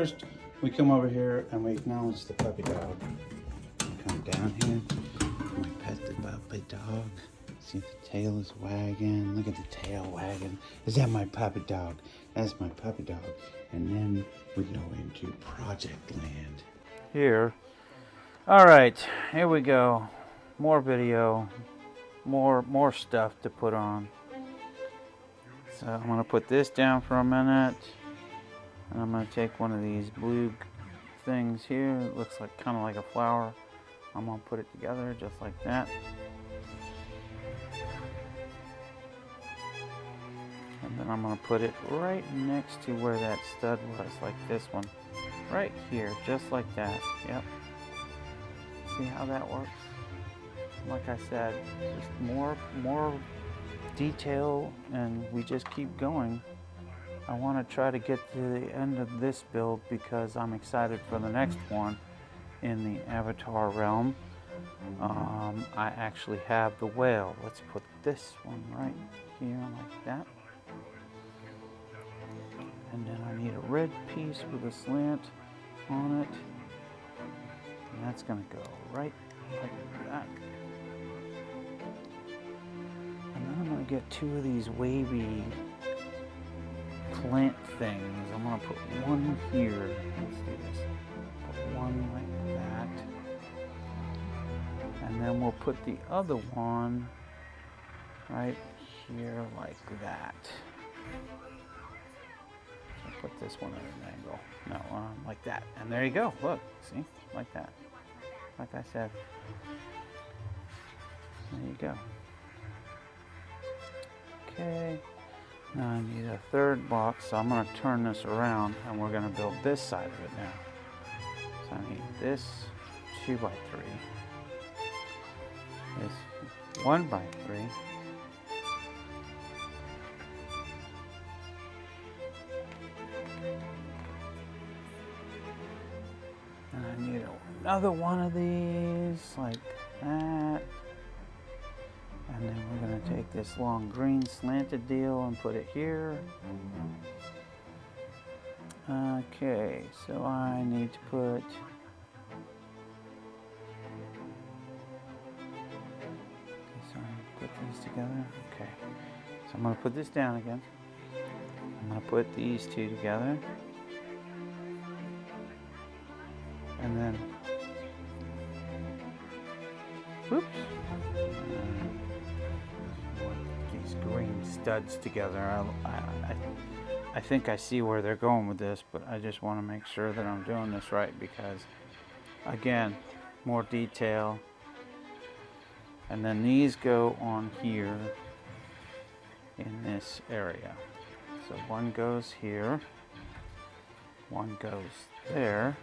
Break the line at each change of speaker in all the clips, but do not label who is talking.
first, we come over here and we acknowledge the puppy dog. Come down here, and we pet the puppy dog. See, the tail is wagging. Look at the tail wagging. Is that my puppy dog? That's my puppy dog. And then we go into project land. Here. All right, here we go. More video, more stuff to put on. So I'm gonna put this down for a minute. And I'm gonna take one of these blue things here. It looks like kind of like a flower. I'm gonna put it together just like that. And then I'm gonna put it right next to where that stud was, like this one. Right here, just like that. Yep. See how that works? Like I said, just more detail, and we just keep going. I want to try to get to the end of this build because I'm excited for the next one in the Avatar realm. I actually have the whale. Let's put this one right here like that. And then I need a red piece with a slant on it. And that's going to go right like that. And then I'm going to get two of these wavy plant things. I'm going to put one here. Let's do this. Put one like that. And then we'll put the other one right here like that. So put this one at an angle. No, like that. And there you go. Look, see? Like that. Like I said. There you go. Okay. Now I need a third box, so I'm going to turn this around and we're going to build this side of it now. So I need this 2x3, this 1x3, and I need another one of these like that. And then we're going to take this long green slanted deal and put it here. Okay, so I need to put these together. Okay, so I'm going to put this down again. I'm going to put these two together. And then, whoops. These green studs together. I think I see where they're going with this, but I just want to make sure that I'm doing this right because, again, more detail. And then these go on here in this area. So one goes here, one goes there,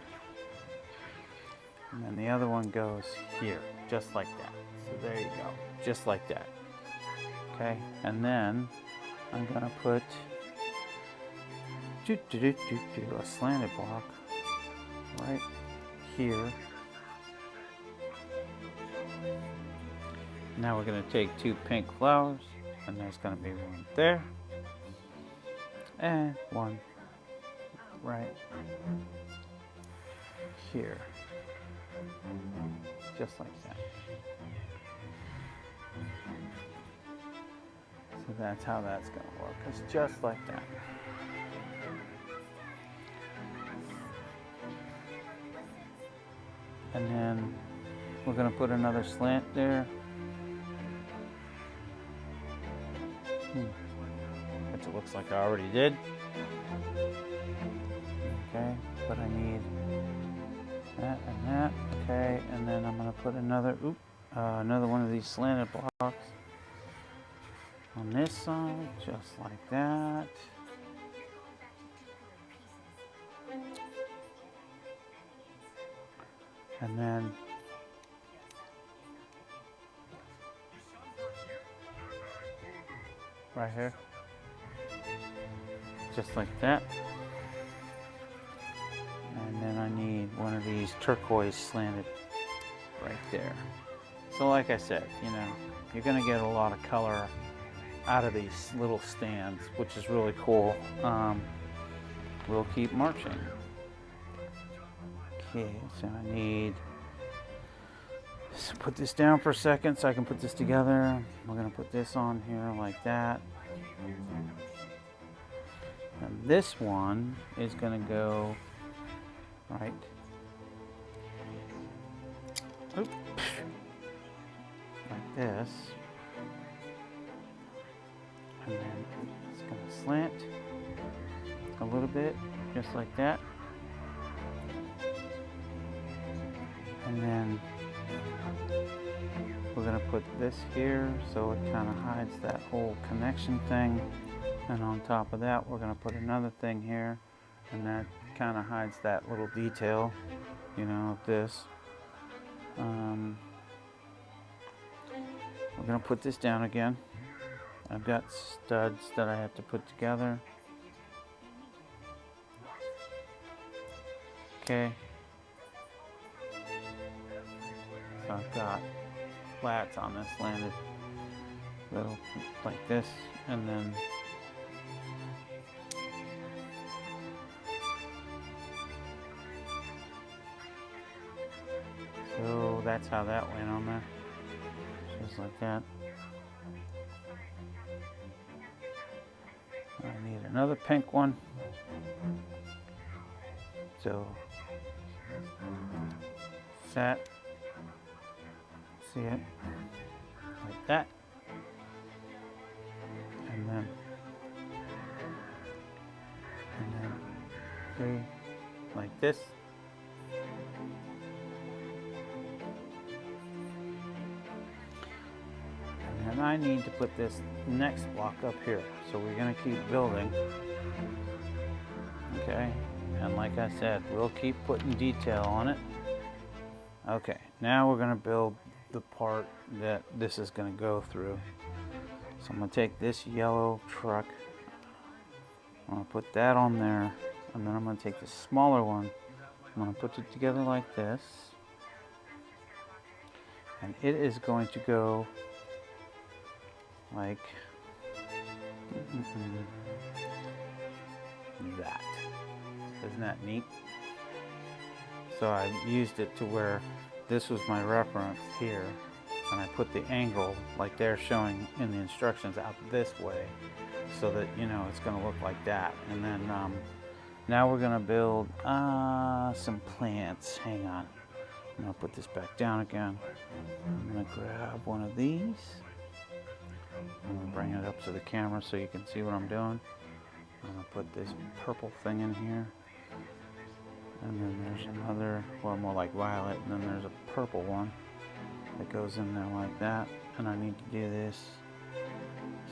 and then the other one goes here, just like that. So there you go, just like that. Okay, and then I'm gonna put a slanted block right here. Now we're gonna take two pink flowers, and there's gonna be one there, and one right here, just like that. So that's how that's going to work. It's just like that. And then we're going to put another slant there. Which it looks like I already did. Okay, but I need that and that. Okay, and then I'm going to put another one of these slanted blocks on this side, just like that. And then right here, just like that. And then I need one of these turquoise slanted right there. So like I said, you know, you're gonna get a lot of color out of these little stands, which is really cool. We'll keep marching. Okay, so I need to put this down for a second so I can put this together. We're gonna put this on here like that. And this one is gonna go right. Oops. Like this. And then it's gonna slant a little bit, just like that. And then we're going to put this here so it kind of hides that whole connection thing. And on top of that, we're going to put another thing here, and that kind of hides that little detail, you know, of this. We're going to put this down again. I've got studs that I have to put together. Okay. So I've got flats on this landed little like this, and then so that's how that went on there, just like that. I need another pink one, so set. See it like that, and then 3 like this, and then I need to put this next block up here, so we're going to keep building. Okay, and like I said, we'll keep putting detail on it. Okay, now we're going to build the part that this is going to go through. So I'm going to take this yellow truck, I'm going to put that on there, and then I'm going to take the smaller one, I'm going to put it together like this, and it is going to go like that. Isn't that neat? So I used it to where this was my reference here, and I put the angle like they're showing in the instructions out this way, so that, you know, it's going to look like that. And then now we're going to build some plants. Hang on, I'm going to put this back down again. I'm going to grab one of these. I'm going to bring it up to the camera so you can see what I'm doing. I'm going to put this purple thing in here. And then there's another, well, more like violet, and then there's a purple one that goes in there like that. And I need to do this,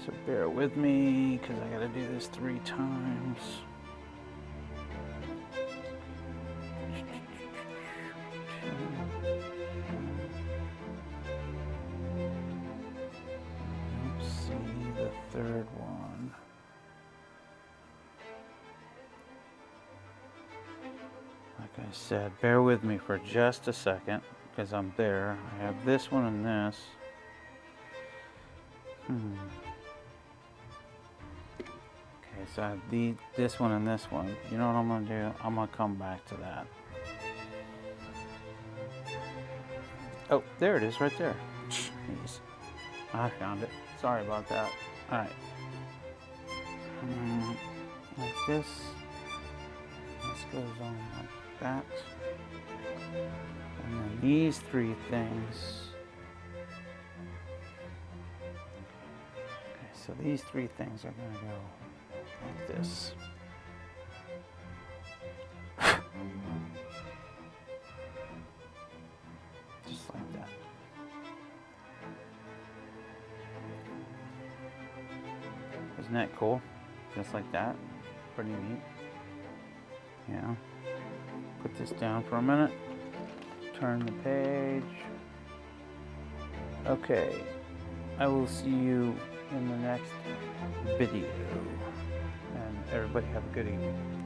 so bear with me, because I got to do this 3 times. Let's see the third one. Like I said, bear with me for just a second, because I'm there. I have this one and this. Okay, so I have this one and this one. You know what I'm going to do? I'm going to come back to that. Oh, there it is right there. Jeez. I found it. Sorry about that. Alright. Like this. This goes on like that. And then these 3 things. Okay, so these 3 things are going to go like this. Just like that. Isn't that cool? Just like that. Pretty neat. Yeah. Put this down for a minute. Turn the page. Okay. I will see you in the next video. And everybody have a good evening.